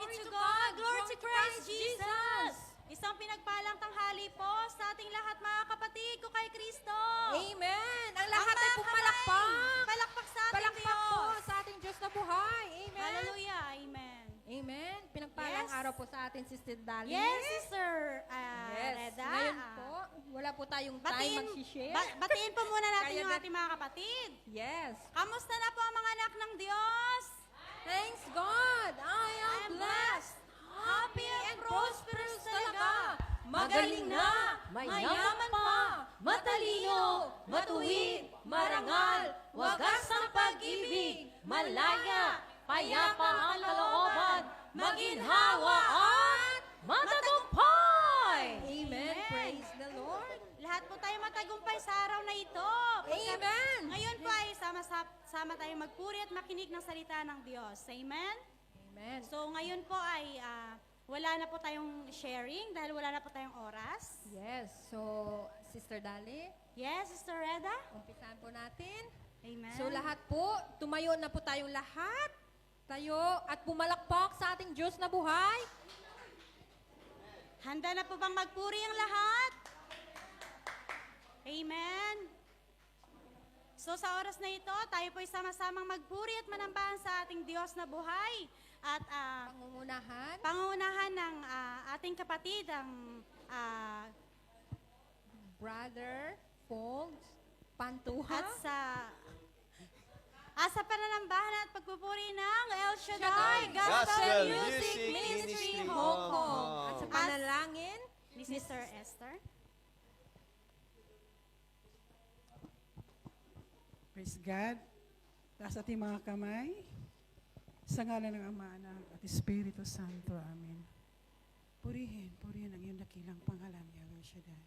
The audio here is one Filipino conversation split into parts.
to God! Glory to Christ Jesus! Isang pinagpalang tanghali po sa ating lahat mga kapatid ko kay Kristo. Amen! Ang lahat Ang ay mga pumalakpak! kamay, palakpak sa ating Palakpak po Diyos. sa ating Diyos na buhay. Amen! Hallelujah, amen. Amen! Pinagpalang Yes. araw po sa atin, Sister Dali. Yes, Sister Yes. Reda. Ngayon po, wala po tayong time mag-share. Batiin po muna natin Kaya yung na- ating mga kapatid. Yes. Kamusta na po ang mga anak ng Diyos? Thanks God! I am blessed! Happy and prosperous talaga. Magaling na, mayaman pa, matalino, matuwid, marangal, wagas ang pag-ibig, malaya, payapa ang kalooban, maginhawa at matatagumpay. Amen. Praise the Lord. Lahat po tayo matagumpay sa araw na ito. Amen. Ngayon po ay sama tayong magpuri at makinig ng salita ng Diyos. Amen? Amen. So ngayon po ay wala na po tayong sharing dahil wala na po tayong oras. Yes. So, Sister Dali, Yes, Sister Reda? umpisahan po natin. Amen. So lahat po, tumayo na po tayong lahat. Tayo at pumalakpak sa ating Diyos na buhay. Handa na po bang magpuri ang lahat? Amen. So sa oras na ito, tayo po ay sama-samang magpuri at manambahan sa ating Diyos na buhay. At Pangungunahan. pangunahan ng ating kapatid, ang Brother Fogs Pantuha. at sa pananambahan at pagpupuri ng El Shaddai Shaddai Gospel Gospel Music Music Ministry Ministry Hong Hong Kong. Kong. At sa panalangin, Ni Sister Esther. Praise God. Taas ating mga kamay. Sa ngalan ng Ama, Anak, at Espiritu Santo. Amen. Purihin ang iyong dakilang pangalan, Yahweh Shaddai.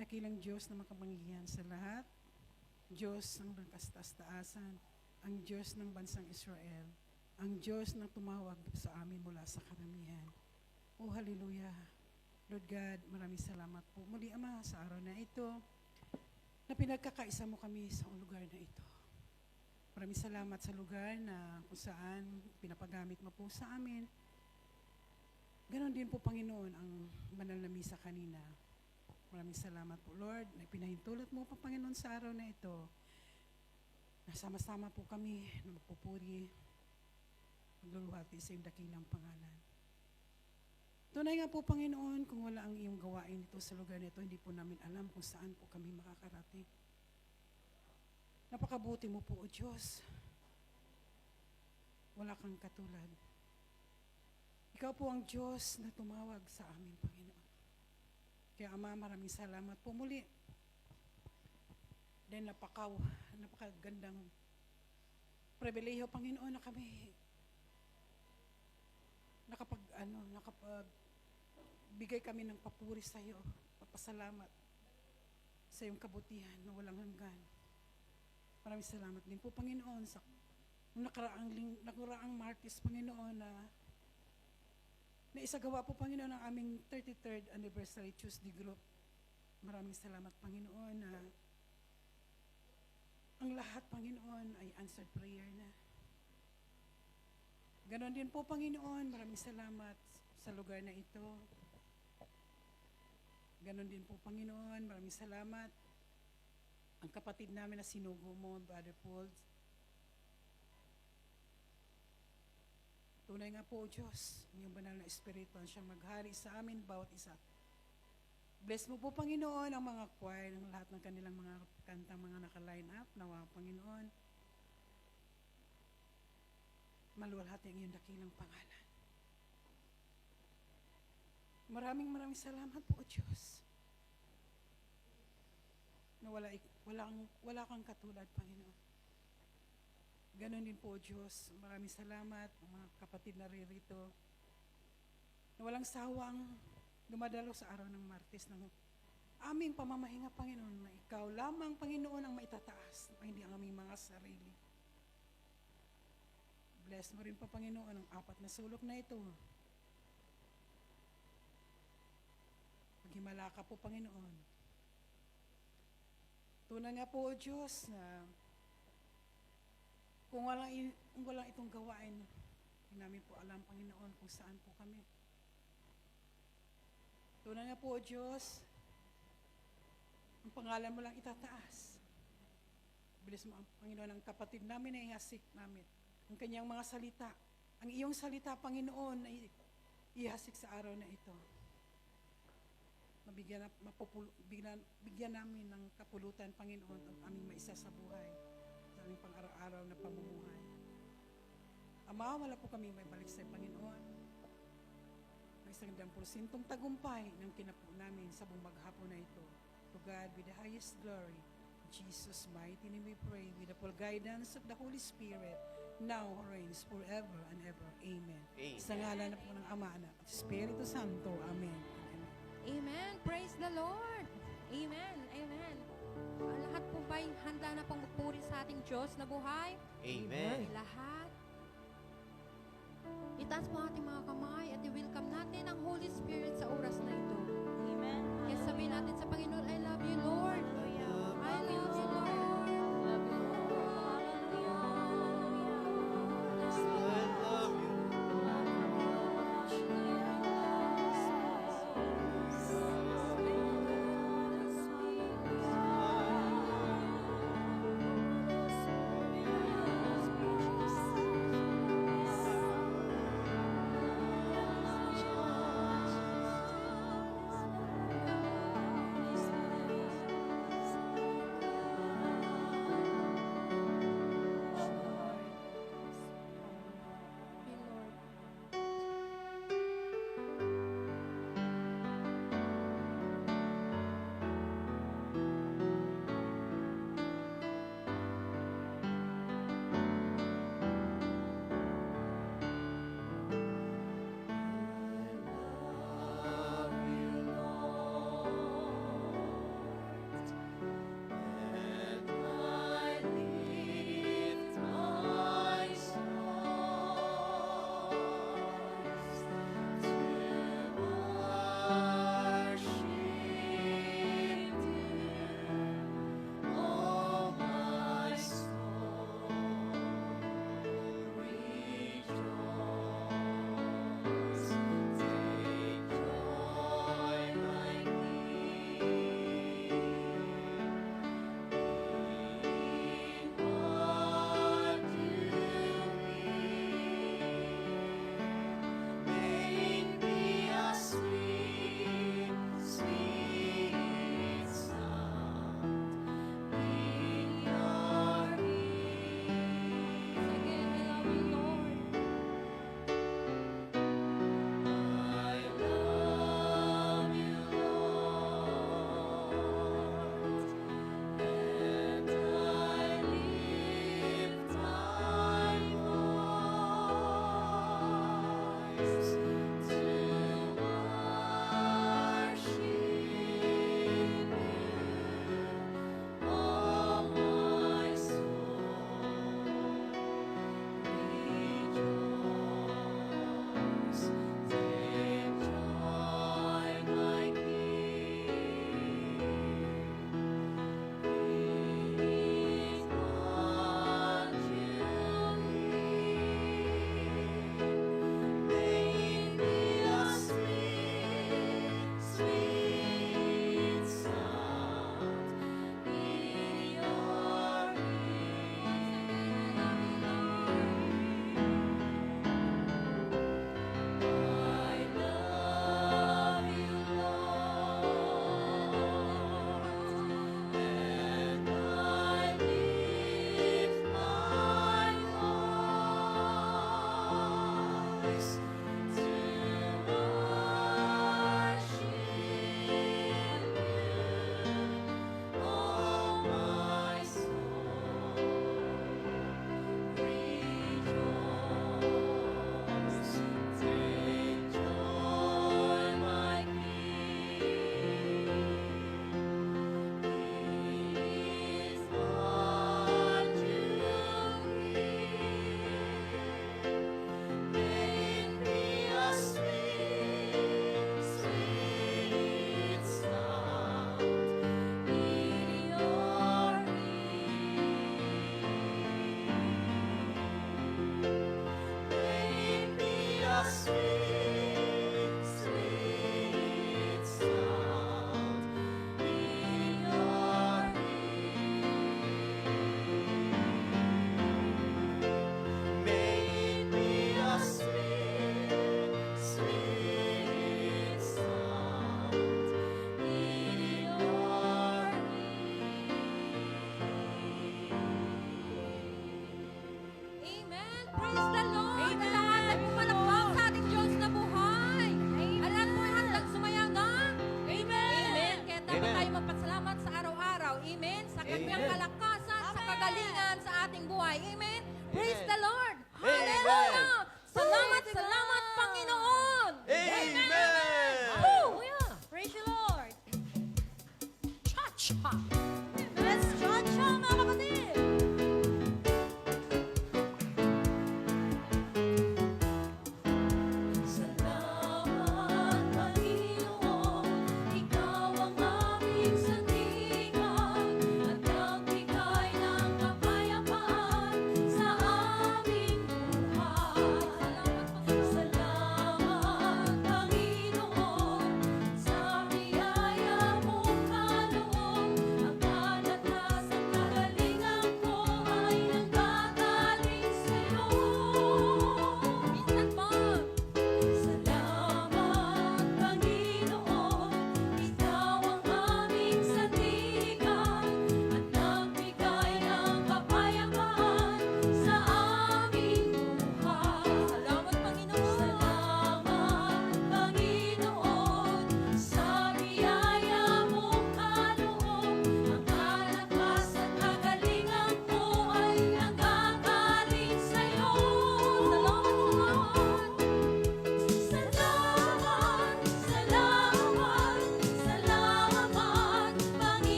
Dakilang Diyos na makapangyarihan sa lahat. Diyos ng kastas-taasan. Ang Diyos ng bansang Israel. Ang Diyos na tumawag sa amin mula sa karamihan. Oh, hallelujah. Lord God, maraming salamat po. Muli, Ama, sa araw na ito, na pinagkakaisa mo kami sa lugar na ito. Maraming salamat sa lugar na kung saan pinapagamit mo po sa amin. Ganon din po, Panginoon, ang banal na misa kanina. Maraming salamat po, Lord, na pinahintulot mo po, Panginoon, sa araw na ito. Nasama-sama po kami na magpupuri, magluluhati sa iyong dakilang pangalan. Tunay nga po, Panginoon, kung wala ang iyong gawain dito sa lugar na ito, hindi po namin alam kung saan po kami makakarating. Napakabuti mo po, O Diyos. Wala kang katulad. Ikaw po ang Diyos na tumawag sa amin, Panginoon. Kaya, Ama, maraming salamat po muli. Dahil napakagandang pribilehiyo, Panginoon, na kami nakapagbigay kami ng papuri sa iyo, papasalamat sa iyong kabutihan na walang hanggan. Maraming salamat din po, Panginoon, sa nakaraang Martes, Panginoon, na isagawa po, Panginoon, ang aming 33rd Anniversary Tuesday Group. Maraming salamat, Panginoon, na ang lahat, Panginoon, ay answered prayer na. Ganon din po, Panginoon, maraming salamat sa lugar na ito. Ganon din po, Panginoon, maraming salamat. Ang kapatid namin na sinugo mo, Brother Paul. Tunay nga po, O Diyos, ang iyong banal na Espiritu ang siyang maghari sa amin, bawat isa. Bless mo po, Panginoon, ang mga choir, ng lahat ng kanilang mga kantang mga naka-line up. Nawa, Panginoon, maluwalhati ang iyong dakilang pangalan. Maraming salamat po, O Diyos, na wala kang katulad, Panginoon. Ganon din po, O Diyos. Maraming salamat, mga kapatid na ririto, na walang sawang dumadalo sa araw ng Martes ng aming pamamahinga, Panginoon, na ikaw lamang, Panginoon, ang maitataas, hindi ang aming mga sarili. Bless mo rin pa, Panginoon, ang 4 na sulok na ito. Maghimala ka po, Panginoon. Tunay nga po, O Diyos, na kung walang itong gawain Hindi namin po alam, Panginoon, kung saan po kami. Tunay nga po, Diyos, ang pangalan mo lang itataas. Bilis mo, ang Panginoon, ang kapatid namin na ihasik namin. Ang kanyang mga salita. Ang iyong salita, Panginoon, ay ihasik sa araw na ito. Bigyan namin ng kapulutan, Panginoon, ang aming maisa sa buhay, sa aming pang-araw-araw na pamumuhay. Ama, wala po kami may balik sa Panginoon. May 100% tagumpay ng kinapo namin sa buong maghapon na ito. To God be the highest glory. In Jesus' mighty name we pray with the full guidance of the Holy Spirit, now reigns forever and ever. Amen. Amen. Sa ngalan na po ng Ama, Anak, at Espiritu Santo. Amen. Amen. Amen. Praise the Lord. Amen. Amen. Ang lahat po ba'y handa na pong magpuri sa ating Diyos na buhay? Amen. Lahat. Itaas po ang ating mga kamay at i-welcome natin ang Holy Spirit sa oras na ito. Amen. Kaya sabihin natin sa Panginoon, I love you, Lord. I love you, Lord. I love you.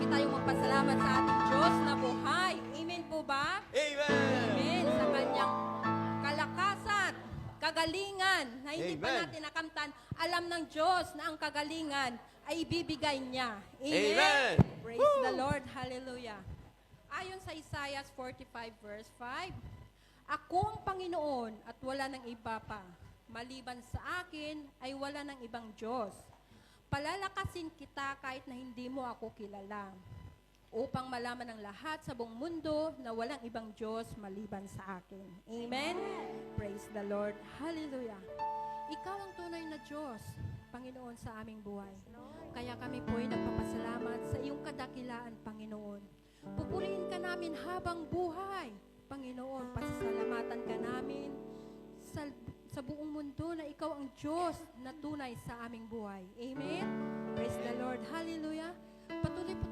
tayong magpasalamat sa ating Diyos na buhay. Amen po ba? Amen. Amen. Sa kanyang kalakasan, kagalingan, na hindi pa Amen. natin nakamtan, alam ng Diyos na ang kagalingan ay ibibigay niya. Amen. Amen. Praise the Lord. Hallelujah. Ayon sa Isaiah 45 verse 5, Ako ang Panginoon at wala ng iba pa. Maliban sa akin ay wala ng ibang Diyos. Palalakasin kita kahit na hindi mo ako kilala, upang malaman ng lahat sa buong mundo na walang ibang Diyos maliban sa akin. Amen? Praise the Lord. Hallelujah. Ikaw ang tunay na Diyos, Panginoon, sa aming buhay. Kaya kami po ay nagpapasalamat sa iyong kadakilaan, Panginoon. Pupurihin ka namin habang buhay, Panginoon. Pasasalamatan ka namin sa buong mundo na ikaw ang Diyos na tunay sa aming buhay. Amen? Praise the Lord. Hallelujah. Patuloy po